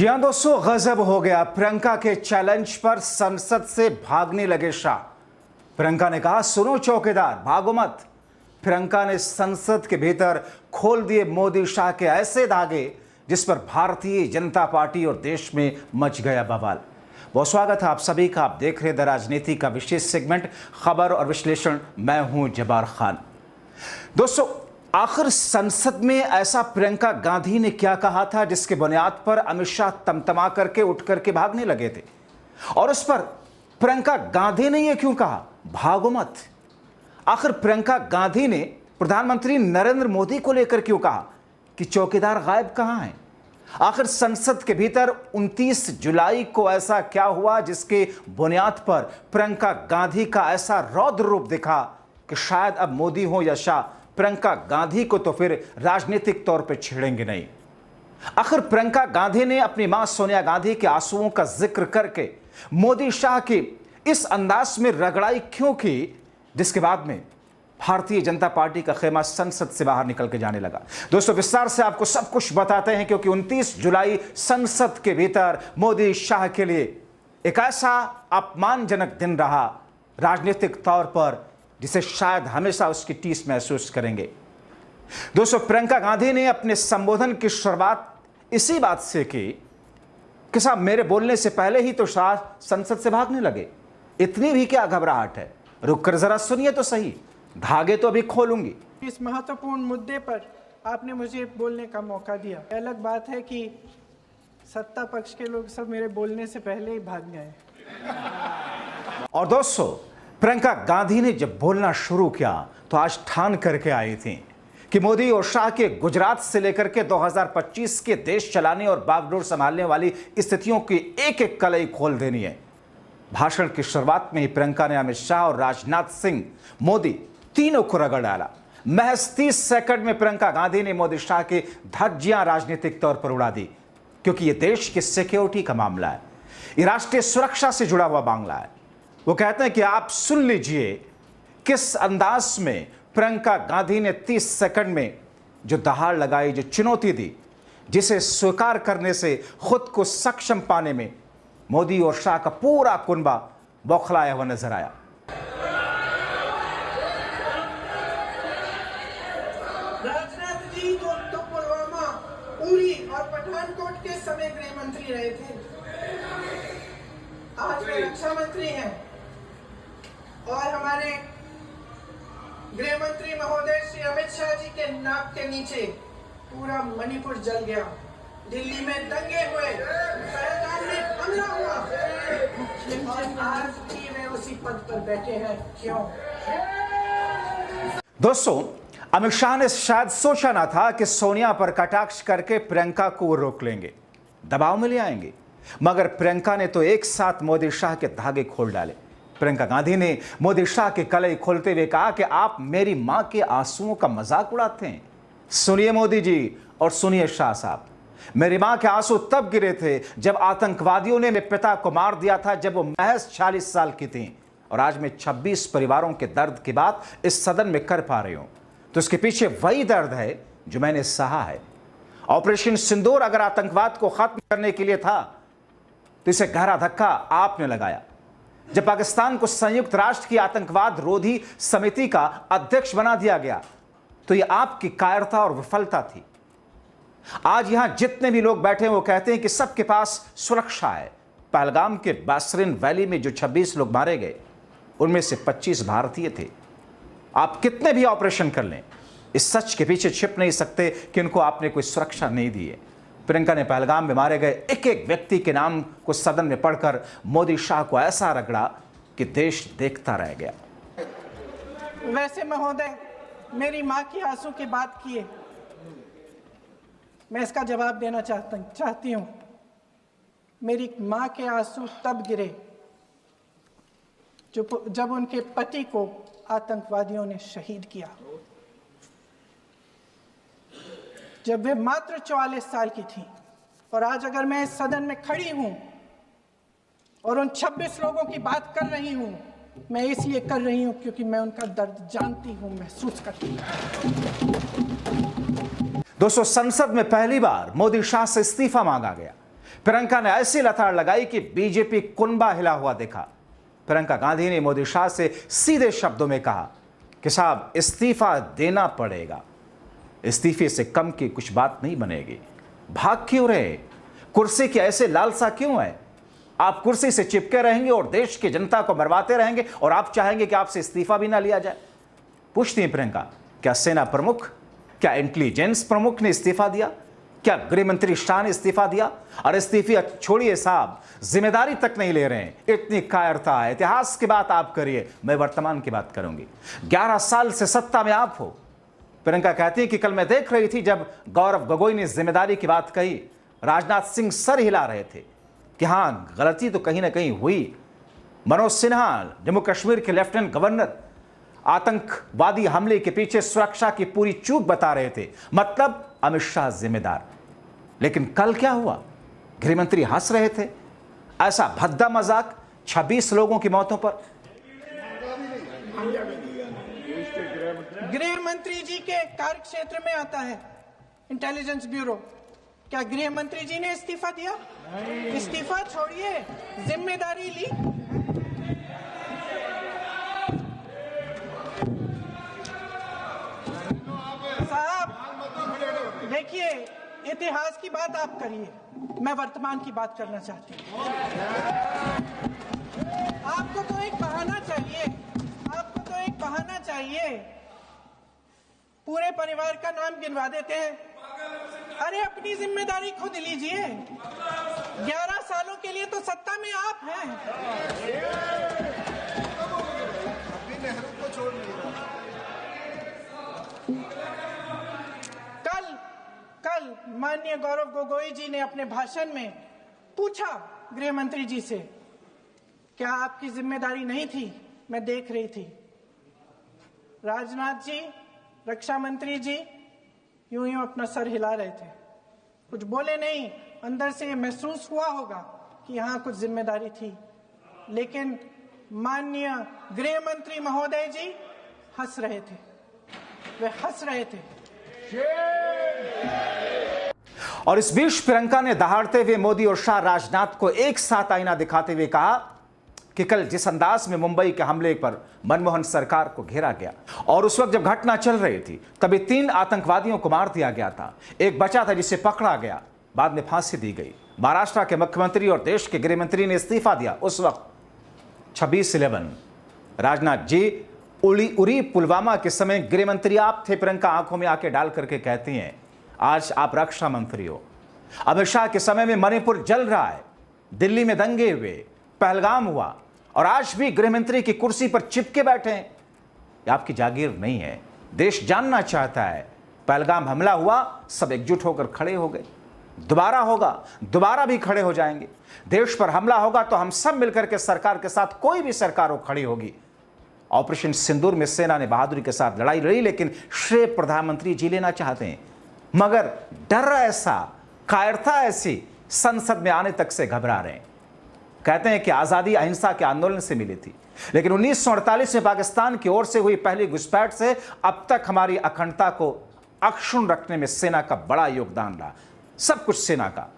जी हां दोस्तों, गजब हो गया। प्रियंका के चैलेंज पर संसद से भागने लगे शाह। प्रियंका ने कहा, सुनो चौकीदार, भागो मत। प्रियंका ने संसद के भीतर खोल दिए मोदी शाह के ऐसे धागे जिस पर भारतीय जनता पार्टी और देश में मच गया बवाल। बहुत स्वागत है आप सभी का। आप देख रहे द राजनीति का विशेष सेगमेंट खबर और विश्लेषण। मैं हूं जब्बार खान। दोस्तों, आखिर संसद में ऐसा प्रियंका गांधी ने क्या कहा था जिसके बुनियाद पर अमित शाह तमतमा करके उठ करके भागने लगे थे? और उस पर प्रियंका गांधी ने यह क्यों कहा, भागो मत? आखिर प्रियंका गांधी ने प्रधानमंत्री नरेंद्र मोदी को लेकर क्यों कहा कि चौकीदार गायब कहां हैं? आखिर संसद के भीतर 29 जुलाई को ऐसा क्या हुआ जिसके बुनियाद पर प्रियंका गांधी का ऐसा रौद्र रूप दिखा कि शायद अब मोदी हो या शाह, प्रियंका गांधी को तो फिर राजनीतिक तौर पर छेड़ेंगे नहीं। आखिर प्रियंका गांधी ने अपनी मां सोनिया गांधी के आंसुओं का जिक्र करके मोदी शाह की इस अंदाज में रगड़ाई क्यों की जिसके बाद में भारतीय जनता पार्टी का खेमा संसद से बाहर निकल के जाने लगा? दोस्तों, विस्तार से आपको सब कुछ बताते हैं, क्योंकि 29 जुलाई संसद के भीतर मोदी शाह के लिए एक ऐसा अपमानजनक दिन रहा राजनीतिक तौर पर जिसे शायद हमेशा उसकी टीस महसूस करेंगे। दोस्तों, प्रियंका गांधी ने अपने संबोधन की शुरुआत इसी बात से की कि साहब, मेरे बोलने से पहले ही तो शाह संसद से भागने लगे। इतनी भी क्या घबराहट है? रुक कर जरा सुनिए तो सही, धागे तो अभी खोलूंगी। इस महत्वपूर्ण मुद्दे पर आपने मुझे बोलने का मौका दिया। अलग बात है कि सत्ता पक्ष के लोग सब मेरे बोलने से पहले ही भाग गए। और दोस्तों, प्रियंका गांधी ने जब बोलना शुरू किया तो आज ठान करके आई थी कि मोदी और शाह के गुजरात से लेकर के 2025 के देश चलाने और बागडोर संभालने वाली स्थितियों की एक एक कलई खोल देनी है। भाषण की शुरुआत में ही प्रियंका ने अमित शाह और राजनाथ सिंह, मोदी तीनों को रगड़ डाला। महज 30 सेकंड में प्रियंका गांधी ने मोदी शाह की धज्जियां राजनीतिक तौर पर उड़ा दी, क्योंकि यह देश की सिक्योरिटी का मामला है, यह राष्ट्रीय सुरक्षा से जुड़ा हुआ मामला है। वो कहते हैं कि आप सुन लीजिए किस अंदाज में प्रियंका गांधी ने 30 सेकंड में जो दहाड़ लगाई, जो चुनौती दी, जिसे स्वीकार करने से खुद को सक्षम पाने में मोदी और शाह का पूरा कुनबा बौखलाया हुआ नजर आया। राजनाथ जी तो पुलवामा, उरी और पठानकोट के समय गृह मंत्री रहे थे। आज वे रक्षा मंत्री हैं और हमारे गृह मंत्री महोदय श्री अमित शाह जी के नाक के नीचे पूरा मणिपुर जल गया, दिल्ली में दंगे हुए, पहलगाम में हमला हुआ और आज भी वे उसी पद पर बैठे हैं। क्यों? दोस्तों, अमित शाह ने शायद सोचा ना था कि सोनिया पर कटाक्ष करके प्रियंका को वो रोक लेंगे, दबाव में ले आएंगे, मगर प्रियंका ने तो एक साथ मोदी शाह के धागे खोल डाले। प्रियंका गांधी ने मोदी शाह के कलई खोलते हुए कहा कि आप मेरी मां के आंसुओं का मजाक उड़ाते हैं। सुनिए मोदी जी और सुनिए शाह साहब, मेरी मां के आंसू तब गिरे थे जब आतंकवादियों ने मेरे पिता को मार दिया था, जब वो महज 40 साल की थी, और आज मैं 26 परिवारों के दर्द की बात इस सदन में कर पा रही हूं। तो इसके पीछे वही दर्द है जो मैंने सहा है। ऑपरेशन सिंदूर अगर आतंकवाद को खत्म करने के लिए था तो इसे गहरा धक्का आपने लगाया। जब पाकिस्तान को संयुक्त राष्ट्र की आतंकवाद रोधी समिति का अध्यक्ष बना दिया गया तो यह आपकी कायरता और विफलता थी। आज यहां जितने भी लोग बैठे हैं वो कहते हैं कि सबके पास सुरक्षा है। पहलगाम के बासरिन वैली में जो 26 लोग मारे गए उनमें से 25 भारतीय थे। आप कितने भी ऑपरेशन कर लें, इस सच के पीछे छिप नहीं सकते कि उनको आपने कोई सुरक्षा नहीं दी है। प्रियंका ने पहलगाम में मारे गए एक एक व्यक्ति के नाम को सदन में पढ़कर मोदी शाह को ऐसा रगड़ा कि देश देखता रह गया। वैसे महोदय, मेरी मां की आंसू की बात किए, मैं इसका जवाब देना चाहती हूं। मेरी मां के आंसू तब गिरे जब उनके पति को आतंकवादियों ने शहीद किया, जब वे मात्र 44 साल की थी। और आज अगर मैं इस सदन में खड़ी हूं और उन 26 लोगों की बात कर रही हूं, मैं इसलिए कर रही हूं क्योंकि मैं उनका दर्द जानती हूं, महसूस करती हूं। दोस्तों, संसद में पहली बार मोदी शाह से इस्तीफा मांगा गया। प्रियंका ने ऐसी लताड़ लगाई कि बीजेपी कुनबा हिला हुआ देखा। प्रियंका गांधी ने मोदी शाह से सीधे शब्दों में कहा कि साहब इस्तीफा देना पड़ेगा, इस्तीफे से कम की कुछ बात नहीं बनेगी। भाग क्यों रहे? कुर्सी की ऐसे लालसा क्यों है? आप कुर्सी से चिपके रहेंगे और देश की जनता को मरवाते रहेंगे और आप चाहेंगे कि आपसे इस्तीफा भी ना लिया जाए। पूछती हैं प्रियंका, क्या सेना प्रमुख, क्या इंटेलिजेंस प्रमुख ने इस्तीफा दिया? क्या गृह मंत्री शाह ने इस्तीफा दिया? और इस्तीफा छोड़िए साहब, जिम्मेदारी तक नहीं ले रहे हैं। इतनी कायरता है। इतिहास की बात आप करिए, मैं वर्तमान की बात करूंगी। 11 साल से सत्ता में आप हो। प्रियंका कहती है कि कल मैं देख रही थी जब गौरव गोगोई ने जिम्मेदारी की बात कही, राजनाथ सिंह सर हिला रहे थे कि हां गलती तो कहीं ना कहीं हुई। मनोज सिन्हा जम्मू कश्मीर के लेफ्टिनेंट गवर्नर आतंकवादी हमले के पीछे सुरक्षा की पूरी चूक बता रहे थे, मतलब अमित शाह जिम्मेदार। लेकिन कल क्या हुआ? गृहमंत्री हंस रहे थे। ऐसा भद्दा मजाक 26 लोगों की मौतों पर। गृह मंत्री जी के कार्य क्षेत्र में आता है इंटेलिजेंस ब्यूरो। क्या गृह मंत्री जी ने इस्तीफा दिया? इस्तीफा छोड़िए, जिम्मेदारी ली। साहब देखिए, इतिहास की बात आप करिए, मैं वर्तमान की बात करना चाहती हूँ। आपको तो एक बहाना चाहिए, आपको तो एक बहाना चाहिए। पूरे परिवार का नाम गिनवा देते हैं। अरे अपनी जिम्मेदारी खुद लीजिए। 11 सालों के लिए तो सत्ता में आप हैं। कल माननीय गौरव गोगोई जी ने अपने भाषण में पूछा गृह मंत्री जी से, क्या आपकी जिम्मेदारी नहीं थी? मैं देख रही थी। राजनाथ जी, रक्षा मंत्री जी यूं अपना सर हिला रहे थे, कुछ बोले नहीं। अंदर से महसूस हुआ होगा कि यहां कुछ जिम्मेदारी थी, लेकिन माननीय गृह मंत्री महोदय जी हंस रहे थे, वे हंस रहे थे। और इस बीच प्रियंका ने दहाड़ते हुए मोदी और शाह राजनाथ को एक साथ आईना दिखाते हुए कहा कि कल जिस अंदाज में मुंबई के हमले पर मनमोहन सरकार को घेरा गया और उस वक्त जब घटना चल रही थी तभी 3 आतंकवादियों को मार दिया गया था, एक बचा था जिसे पकड़ा गया, बाद में फांसी दी गई। महाराष्ट्र के मुख्यमंत्री और देश के गृह मंत्री ने इस्तीफा दिया। उस वक्त 26/11 राजनाथ जी उरी पुलवामा के समय गृह मंत्री आप थे। प्रियंका आंखों में आके डाल करके कहती हैं, आज आप रक्षा मंत्री हो। अमित शाह के समय में मणिपुर जल रहा है, दिल्ली में दंगे हुए, पहलगाम हुआ और आज भी गृह मंत्री की कुर्सी पर चिपके बैठे हैं। ये आपकी जागीर नहीं है। देश जानना चाहता है। पहलगाम हमला हुआ, सब एकजुट होकर खड़े हो गए। दोबारा होगा, दोबारा भी खड़े हो जाएंगे। देश पर हमला होगा तो हम सब मिलकर के सरकार के साथ, कोई भी सरकार हो, खड़ी होगी। ऑपरेशन सिंदूर में सेना ने बहादुरी के साथ लड़ाई लड़ी, लेकिन श्रेय प्रधानमंत्री जी लेना चाहते हैं। मगर डर ऐसा, कायरता ऐसी, संसद में आने तक से घबरा रहे हैं। कहते हैं कि आजादी अहिंसा के आंदोलन से मिली थी, लेकिन 1948 में पाकिस्तान की ओर से हुई पहली घुसपैठ से अब तक हमारी अखंडता को अक्षुण्ण रखने में सेना का बड़ा योगदान रहा। सब कुछ सेना का।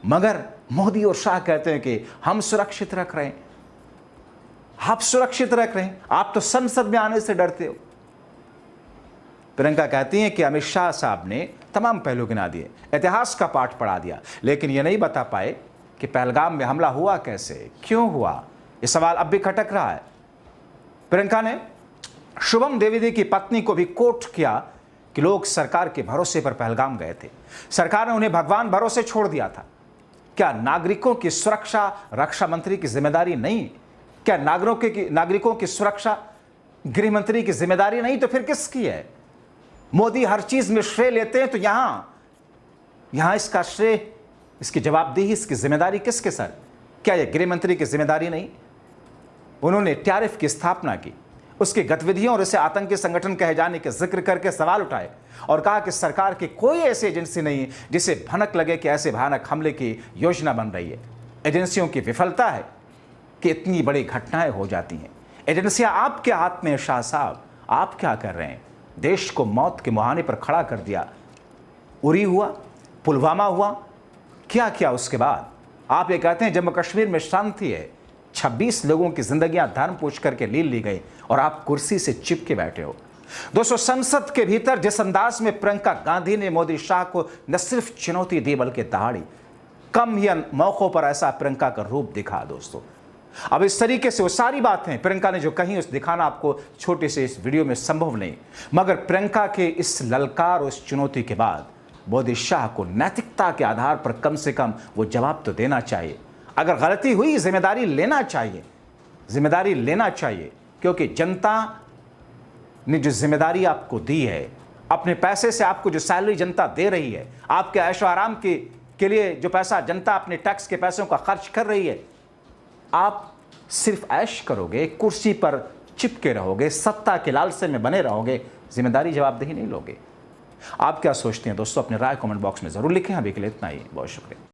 मगर मोदी और शाह कहते हैं कि हम सुरक्षित रख रहे हैं। आप सुरक्षित रख रहे हैं, आप तो संसद में आने से डरते हो। प्रियंका कहती हैं कि अमित शाह साहब ने तमाम पहलू गिना दिए, इतिहास का पाठ पढ़ा दिया, लेकिन यह नहीं बता पाए कि पहलगाम में हमला हुआ कैसे, क्यों हुआ। यह सवाल अब भी खटक रहा है। प्रियंका ने शुभम द्विवेदी की पत्नी को भी कोट किया कि लोग सरकार के भरोसे पर पहलगाम गए थे, सरकार ने उन्हें भगवान भरोसे छोड़ दिया था। क्या नागरिकों की सुरक्षा रक्षा मंत्री की जिम्मेदारी नहीं? क्या नागरिकों की सुरक्षा गृह मंत्री की जिम्मेदारी नहीं? तो फिर किसकी है? मोदी हर चीज में श्रेय लेते हैं, तो यहां इसका श्रेय, इसकी जवाबदेही, इसकी जिम्मेदारी किसके सर? क्या यह गृह मंत्री की जिम्मेदारी नहीं? उन्होंने टैरिफ की स्थापना की, उसकी गतिविधियों और इसे आतंकी संगठन कहे जाने के जिक्र करके सवाल उठाए और कहा कि सरकार की कोई ऐसी एजेंसी नहीं जिसे भनक लगे कि ऐसे भयानक हमले की योजना बन रही है। एजेंसियों की विफलता है कि इतनी बड़ी घटनाएं हो जाती हैं। एजेंसियां आपके हाथ में। शाह साहब, आप क्या कर रहे हैं? देश को मौत के मुहाने पर खड़ा कर दिया। उरी हुआ, पुलवामा हुआ, क्या किया उसके बाद? आप ये कहते हैं जम्मू कश्मीर में शांति है, 26 लोगों की जिंदगियां धर्म पूछ करके ली गई और आप कुर्सी से चिपके बैठे हो। दोस्तों, संसद के भीतर जिस अंदाज में प्रियंका गांधी ने मोदी शाह को न सिर्फ चुनौती दी बल्कि दहाड़ी, कम ही मौकों पर ऐसा प्रियंका का रूप दिखा। दोस्तों, अब इस तरीके से वो सारी बातें प्रियंका ने जो कही उस दिखाना आपको छोटे से इस वीडियो में संभव नहीं, मगर प्रियंका के इस ललकार और इस चुनौती के बाद मोदी शाह को नैतिकता के आधार पर कम से कम वो जवाब तो देना चाहिए। अगर गलती हुई जिम्मेदारी लेना चाहिए, जिम्मेदारी लेना चाहिए, क्योंकि जनता ने जो जिम्मेदारी आपको दी है, अपने पैसे से आपको जो सैलरी जनता दे रही है, आपके ऐशो आराम के लिए जो पैसा जनता अपने टैक्स के पैसों का खर्च कर रही है, आप सिर्फ ऐश करोगे, कुर्सी पर चिपके रहोगे, सत्ता के लालसे में बने रहोगे, जिम्मेदारी जवाबदेही नहीं लोगे। आप क्या सोचते हैं दोस्तों? अपने राय कमेंट बॉक्स में जरूर लिखें। अभी के लिए इतना ही, बहुत शुक्रिया।